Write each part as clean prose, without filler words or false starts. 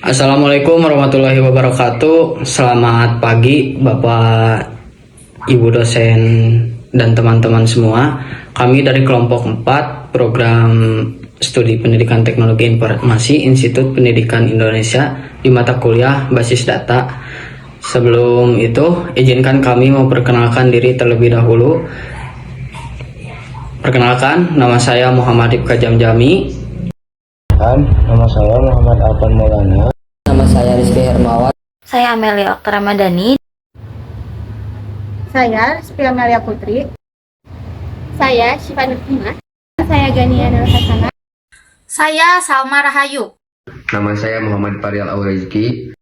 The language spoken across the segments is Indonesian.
Assalamualaikum warahmatullahi wabarakatuh. Selamat pagi Bapak, Ibu dosen, dan teman-teman semua. Kami dari kelompok 4 program studi pendidikan teknologi informasi Institut Pendidikan Indonesia di mata kuliah basis data. Sebelum itu, izinkan kami memperkenalkan diri terlebih dahulu. Perkenalkan, nama saya Muhammad Ibka Jamjami. Nama saya Muhammad Alpan Maulana. Nama saya Rizky Hermawan. Saya Amelia Okta Ramadhani. Saya Rizky Amelia Putri. Saya Syifa Nurhimah. Saya Gania Nur Hasana. Saya Salma Rahayu. Nama saya Muhammad Farial Awrizki.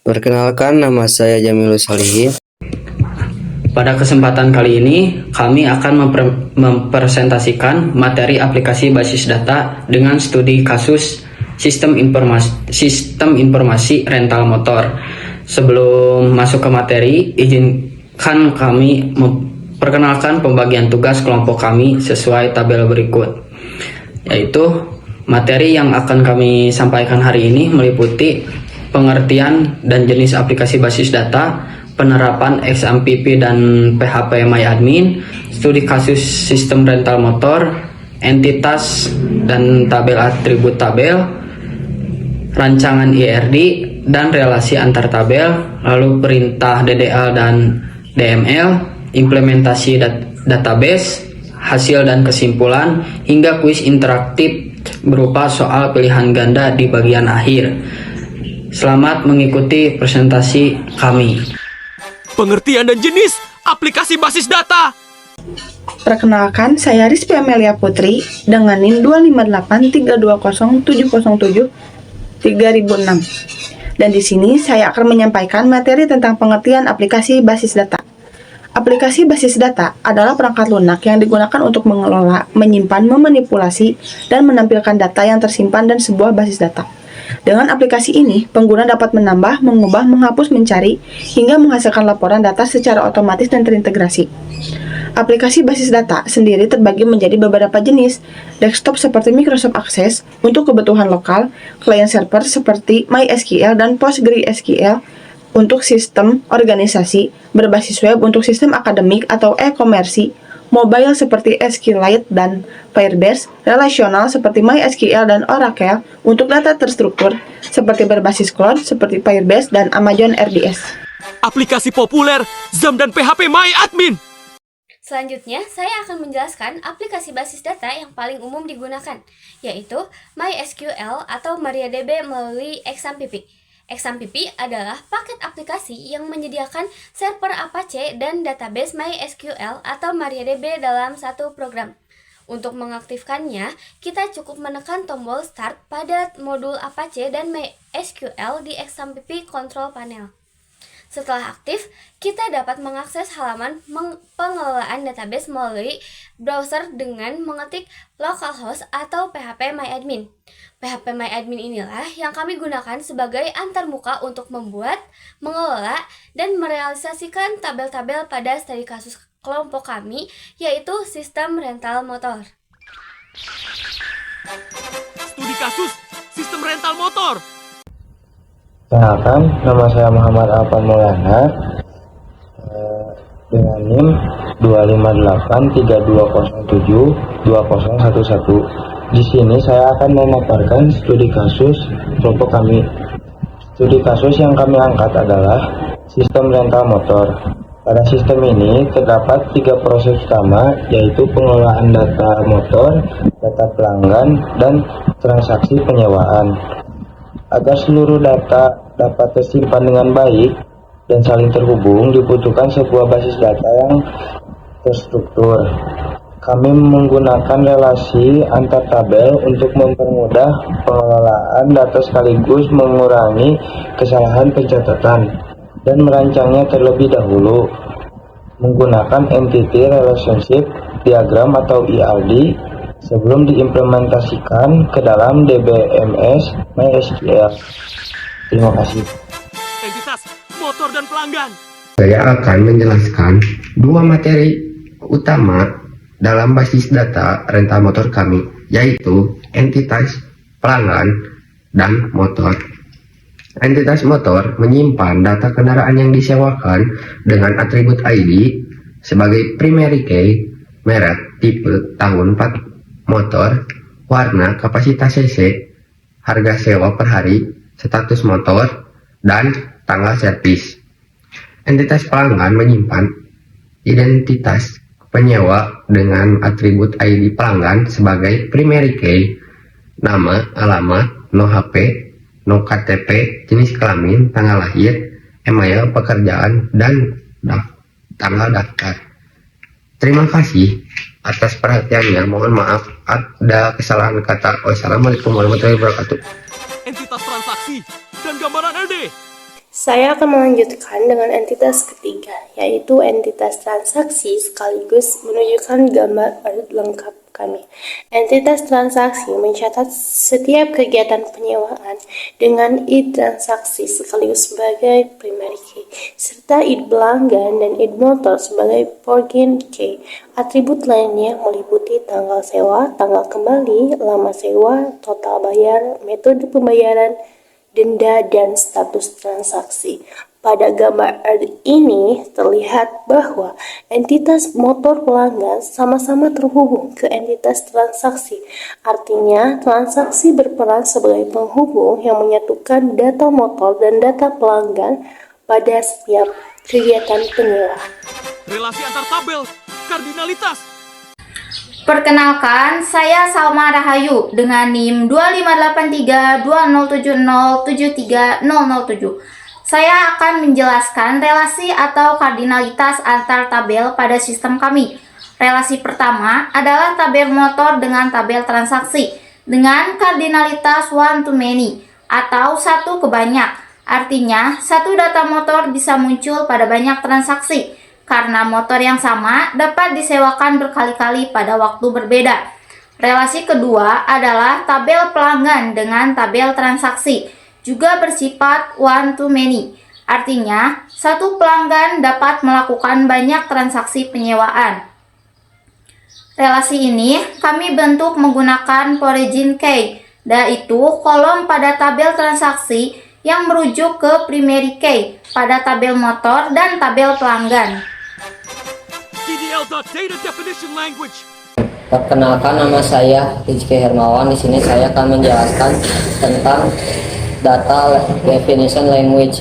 Perkenalkan, nama saya Jamilus Salihin. Pada kesempatan kali ini, kami akan mempresentasikan materi aplikasi basis data dengan studi kasus sistem informasi rental motor. Sebelum masuk ke materi, izinkan kami memperkenalkan pembagian tugas kelompok kami sesuai tabel berikut. Yaitu, materi yang akan kami sampaikan hari ini meliputi pengertian dan jenis aplikasi basis data, penerapan XAMPP dan PHP MyAdmin, studi kasus sistem rental motor, entitas dan tabel atribut tabel, rancangan IRD dan relasi antar tabel, lalu perintah DDL dan DML, implementasi database, hasil dan kesimpulan, hingga kuis interaktif berupa soal pilihan ganda di bagian akhir. Selamat mengikuti presentasi kami. Pengertian dan jenis aplikasi basis data. Perkenalkan, saya Rizky Amelia Putri dengan NIM 25832073006. Dan di sini saya akan menyampaikan materi tentang pengertian aplikasi basis data. Aplikasi basis data adalah perangkat lunak yang digunakan untuk mengelola, menyimpan, memanipulasi, dan menampilkan data yang tersimpan dan sebuah basis data. Dengan aplikasi ini, pengguna dapat menambah, mengubah, menghapus, mencari, hingga menghasilkan laporan data secara otomatis dan terintegrasi. Aplikasi basis data sendiri terbagi menjadi beberapa jenis: desktop seperti Microsoft Access untuk kebutuhan lokal, client server seperti MySQL dan PostgreSQL untuk sistem organisasi, berbasis web untuk sistem akademik atau e-komersi, mobile seperti SQLite dan Firebase, relasional seperti MySQL dan Oracle untuk data terstruktur seperti berbasis cloud seperti Firebase dan Amazon RDS. Aplikasi populer ZAM dan PHP MyAdmin. Selanjutnya, saya akan menjelaskan aplikasi basis data yang paling umum digunakan, yaitu MySQL atau MariaDB melalui XAMPP. XAMPP adalah paket aplikasi yang menyediakan server Apache dan database MySQL atau MariaDB dalam satu program. Untuk mengaktifkannya, kita cukup menekan tombol Start pada modul Apache dan MySQL di XAMPP Control Panel. Setelah aktif, kita dapat mengakses halaman pengelolaan database melalui browser dengan mengetik localhost atau PHP MyAdmin. PHP MyAdmin inilah yang kami gunakan sebagai antarmuka untuk membuat, mengelola, dan merealisasikan tabel-tabel pada studi kasus kelompok kami, yaitu sistem rental motor. Studi kasus sistem rental motor. Perkenalkan, nama saya Muhammad Alpan Maulana dengan NIM 25832072011. Di sini saya akan memaparkan studi kasus kelompok kami. Studi kasus yang kami angkat adalah sistem rental motor. Pada sistem ini terdapat 3 proses utama, yaitu pengelolaan data motor, data pelanggan, dan transaksi penyewaan. Agar seluruh data dapat tersimpan dengan baik dan saling terhubung, dibutuhkan sebuah basis data yang terstruktur. Kami menggunakan relasi antar tabel untuk mempermudah pengelolaan data sekaligus mengurangi kesalahan pencatatan, dan merancangnya terlebih dahulu menggunakan Entity Relationship Diagram atau ERD sebelum diimplementasikan ke dalam DBMS MySQL. Terima kasih. Entitas motor dan pelanggan. Saya akan menjelaskan 2 materi utama dalam basis data rental motor kami, yaitu entitas pelanggan dan motor. Entitas motor menyimpan data kendaraan yang disewakan dengan atribut ID sebagai primary key, merek, tipe, tahun motor, warna, kapasitas cc, harga sewa per hari, status motor, dan tanggal servis. Entitas pelanggan menyimpan identitas penyewa dengan atribut ID pelanggan sebagai primary key, nama, alamat, no HP, no KTP, jenis kelamin, tanggal lahir, email, pekerjaan, dan tanggal daftar. Terima kasih atas perhatiannya. Mohon maaf ada kesalahan kata. Wassalamualaikum warahmatullahi wabarakatuh. Entitas transaksi dan gambaran LD. Saya akan melanjutkan dengan entitas ketiga, yaitu entitas transaksi sekaligus menunjukkan gambar lengkap kami. Entitas transaksi mencatat setiap kegiatan penyewaan dengan id transaksi sekaligus sebagai primary key, serta id pelanggan dan id motor sebagai forwarding key. Atribut lainnya meliputi tanggal sewa, tanggal kembali, lama sewa, total bayar, metode pembayaran, denda, dan status transaksi. Pada gambar ini terlihat bahwa entitas motor pelanggan sama-sama terhubung ke entitas transaksi. Artinya, transaksi berperan sebagai penghubung yang menyatukan data motor dan data pelanggan pada setiap kegiatan penyewaan. Relasi antar tabel, kardinalitas. Perkenalkan, saya Salma Rahayu dengan NIM 2583207073007. Saya akan menjelaskan relasi atau kardinalitas antar tabel pada sistem kami. Relasi pertama adalah tabel motor dengan tabel transaksi dengan kardinalitas one to many atau satu ke banyak. Artinya, satu data motor bisa muncul pada banyak transaksi karena motor yang sama dapat disewakan berkali-kali pada waktu berbeda. Relasi kedua adalah tabel pelanggan dengan tabel transaksi, juga bersifat one to many. Artinya, satu pelanggan dapat melakukan banyak transaksi penyewaan. Relasi ini kami bentuk menggunakan origin key, yaitu kolom pada tabel transaksi yang merujuk ke primary key pada tabel motor dan tabel pelanggan. DDL.Data Definition Language. Perkenalkan, nama saya Rizky Hermawan. Di sini saya akan menjelaskan tentang Data Definition Language.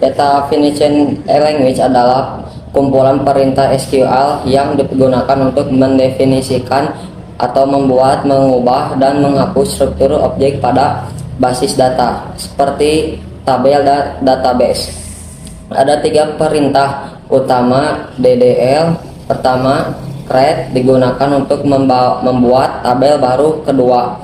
Data Definition Language adalah kumpulan perintah SQL yang digunakan untuk mendefinisikan atau membuat, mengubah, dan menghapus struktur objek pada basis data seperti tabel dan database. Ada 3 perintah utama DDL. Pertama, create digunakan untuk membuat tabel baru. Kedua,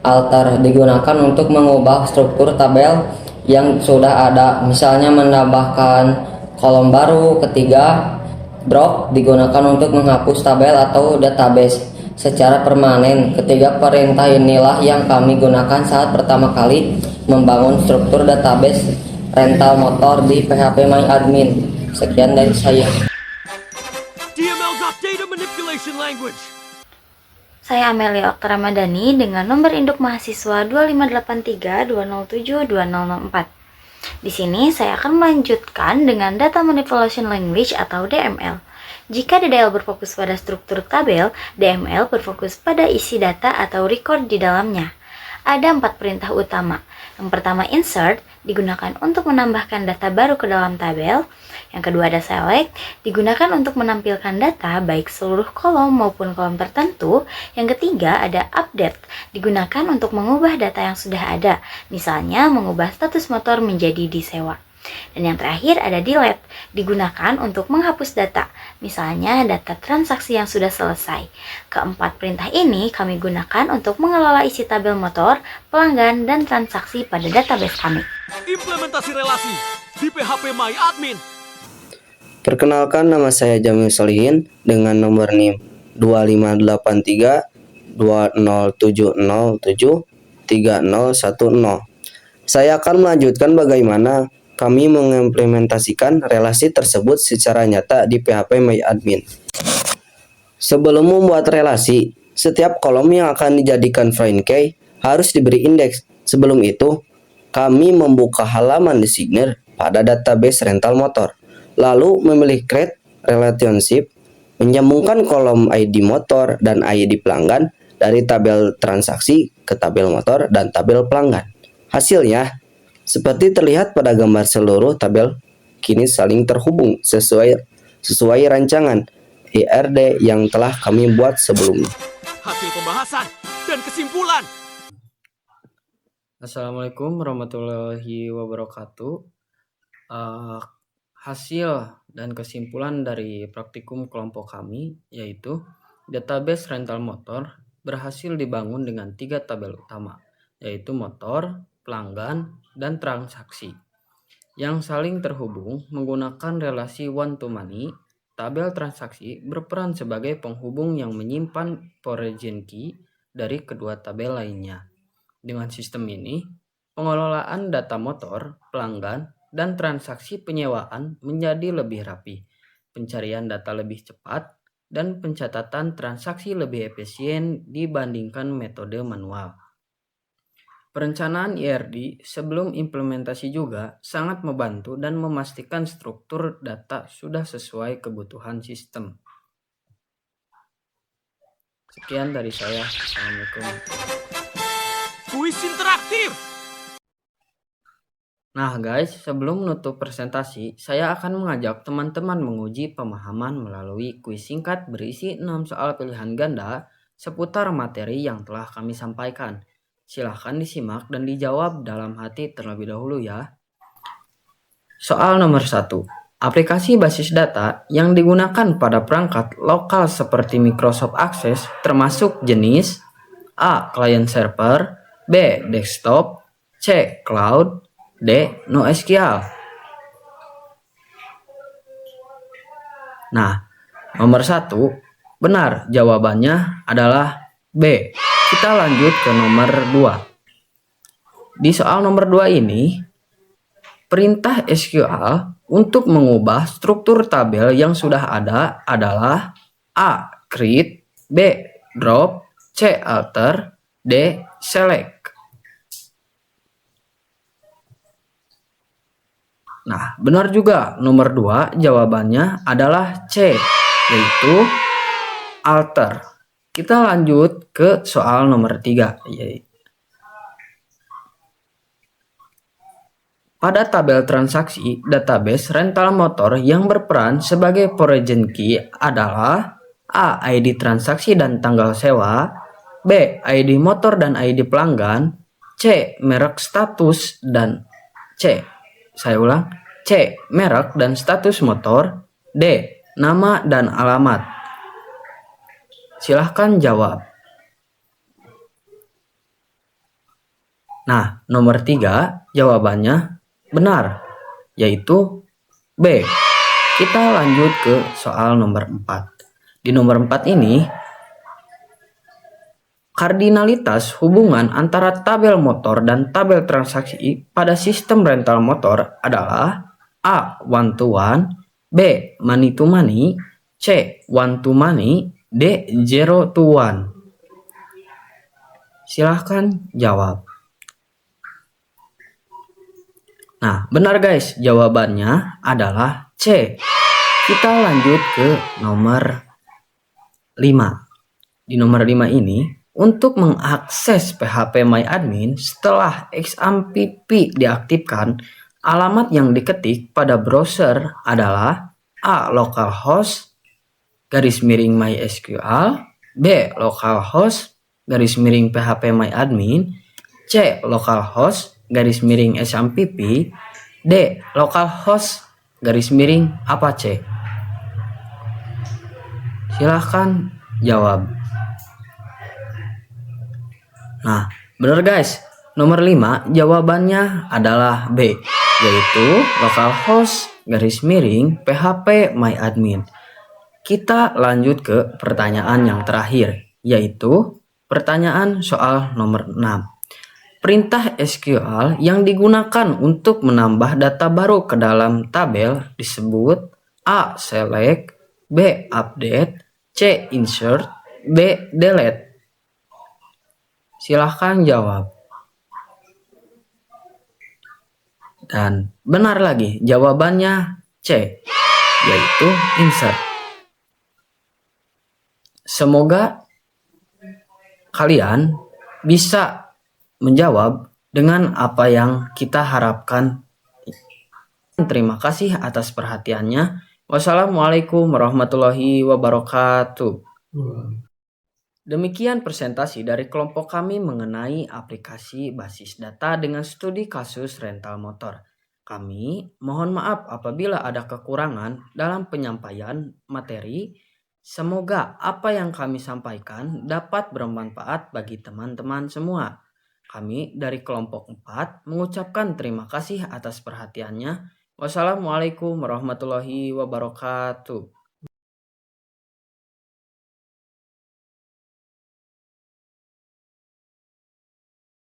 alter digunakan untuk mengubah struktur tabel yang sudah ada, misalnya menambahkan kolom baru. Ketiga, drop digunakan untuk menghapus tabel atau database secara permanen. Ketiga perintah inilah yang kami gunakan saat pertama kali membangun struktur database rental motor di PHPMyAdmin. Sekian dari saya. DML.Data Manipulation Language. Saya Amelia Okta Ramadhani dengan nomor induk mahasiswa 25832072004. Di sini saya akan melanjutkan dengan Data Manipulation Language atau DML. Jika DDL berfokus pada struktur tabel, DML berfokus pada isi data atau record di dalamnya. Ada 4 perintah utama. Yang pertama, insert, digunakan untuk menambahkan data baru ke dalam tabel. Yang kedua ada select, digunakan untuk menampilkan data baik seluruh kolom maupun kolom tertentu. Yang ketiga ada update, digunakan untuk mengubah data yang sudah ada, misalnya mengubah status motor menjadi disewa. Dan yang terakhir ada delete, digunakan untuk menghapus data, misalnya data transaksi yang sudah selesai. Keempat perintah ini kami gunakan untuk mengelola isi tabel motor, pelanggan, dan transaksi pada database kami. Implementasi relasi di PHPMyAdmin. Perkenalkan, nama saya Jamil Solihin dengan nomor NIM 258320707310. Saya akan melanjutkan bagaimana kami mengimplementasikan relasi tersebut secara nyata di PHPMyAdmin. Sebelum membuat relasi, setiap kolom yang akan dijadikan foreign key harus diberi indeks. Sebelum itu, kami membuka halaman designer pada database rental motor, lalu memilih create relationship, menyambungkan kolom ID motor dan ID pelanggan dari tabel transaksi ke tabel motor dan tabel pelanggan. Hasilnya, seperti terlihat pada gambar, seluruh tabel kini saling terhubung sesuai rancangan ERD yang telah kami buat sebelumnya. Hasil pembahasan dan kesimpulan. Assalamualaikum warahmatullahi wabarakatuh. Hasil dan kesimpulan dari praktikum kelompok kami yaitu database rental motor berhasil dibangun dengan 3 tabel utama, yaitu motor, pelanggan, dan transaksi yang saling terhubung menggunakan relasi one to many. Tabel transaksi berperan sebagai penghubung yang menyimpan origin key dari kedua tabel lainnya. Dengan sistem ini, pengelolaan data motor, pelanggan, dan transaksi penyewaan menjadi lebih rapi, pencarian data lebih cepat, dan pencatatan transaksi lebih efisien dibandingkan metode manual. Perencanaan IRD sebelum implementasi juga sangat membantu dan memastikan struktur data sudah sesuai kebutuhan sistem. Sekian dari saya. Assalamualaikum. Kuis interaktif. Nah guys, sebelum menutup presentasi, saya akan mengajak teman-teman menguji pemahaman melalui kuis singkat berisi 6 soal pilihan ganda seputar materi yang telah kami sampaikan. Silahkan disimak dan dijawab dalam hati terlebih dahulu ya. Soal nomor 1. Aplikasi basis data yang digunakan pada perangkat lokal seperti Microsoft Access termasuk jenis A. Client server, B. Desktop, C. Cloud, D. NoSQL. Nah, nomor 1 benar, jawabannya adalah B. Kita lanjut ke nomor 2. Di soal nomor 2 ini, perintah SQL untuk mengubah struktur tabel yang sudah ada adalah A. Create, B. Drop, C. Alter, D. Select. Nah, benar juga, nomor 2 jawabannya adalah C, yaitu alter. Kita lanjut ke soal nomor 3. Pada tabel transaksi database rental motor yang berperan sebagai origin key adalah A. ID transaksi dan tanggal sewa, B. ID motor dan ID pelanggan, C. Merek status dan C. Merek dan status motor, D. Nama dan alamat. Silahkan jawab. Nah, nomor 3 jawabannya benar, yaitu B. Kita lanjut ke soal nomor 4. Di nomor 4 ini, kardinalitas hubungan antara tabel motor dan tabel transaksi pada sistem rental motor adalah A. One to one, B. Money to money, C. One to money, D. Zero to one. Silahkan jawab. Nah, benar guys, jawabannya adalah C. Kita lanjut ke nomor 5. Di nomor 5 ini, untuk mengakses PHP MyAdmin setelah XAMPP diaktifkan, alamat yang diketik pada browser adalah A. Localhost /MySQL, B. Localhost /PHP MyAdmin, C. Localhost /XAMPP, D. Localhost /Apache. Silahkan jawab. Nah, benar guys, nomor 5 jawabannya adalah B, yaitu localhost /PHP MyAdmin. Kita lanjut ke pertanyaan yang terakhir, yaitu pertanyaan soal nomor 6. Perintah SQL yang digunakan untuk menambah data baru ke dalam tabel disebut A. Select, B. Update, C. Insert, D. Delete. Silahkan jawab. Dan benar lagi, jawabannya C, yaitu insert. Semoga kalian bisa menjawab dengan apa yang kita harapkan. Terima kasih atas perhatiannya. Wassalamualaikum warahmatullahi wabarakatuh. Demikian presentasi dari kelompok kami mengenai aplikasi basis data dengan studi kasus rental motor. Kami mohon maaf apabila ada kekurangan dalam penyampaian materi. Semoga apa yang kami sampaikan dapat bermanfaat bagi teman-teman semua. Kami dari kelompok 4 mengucapkan terima kasih atas perhatiannya. Wassalamualaikum warahmatullahi wabarakatuh.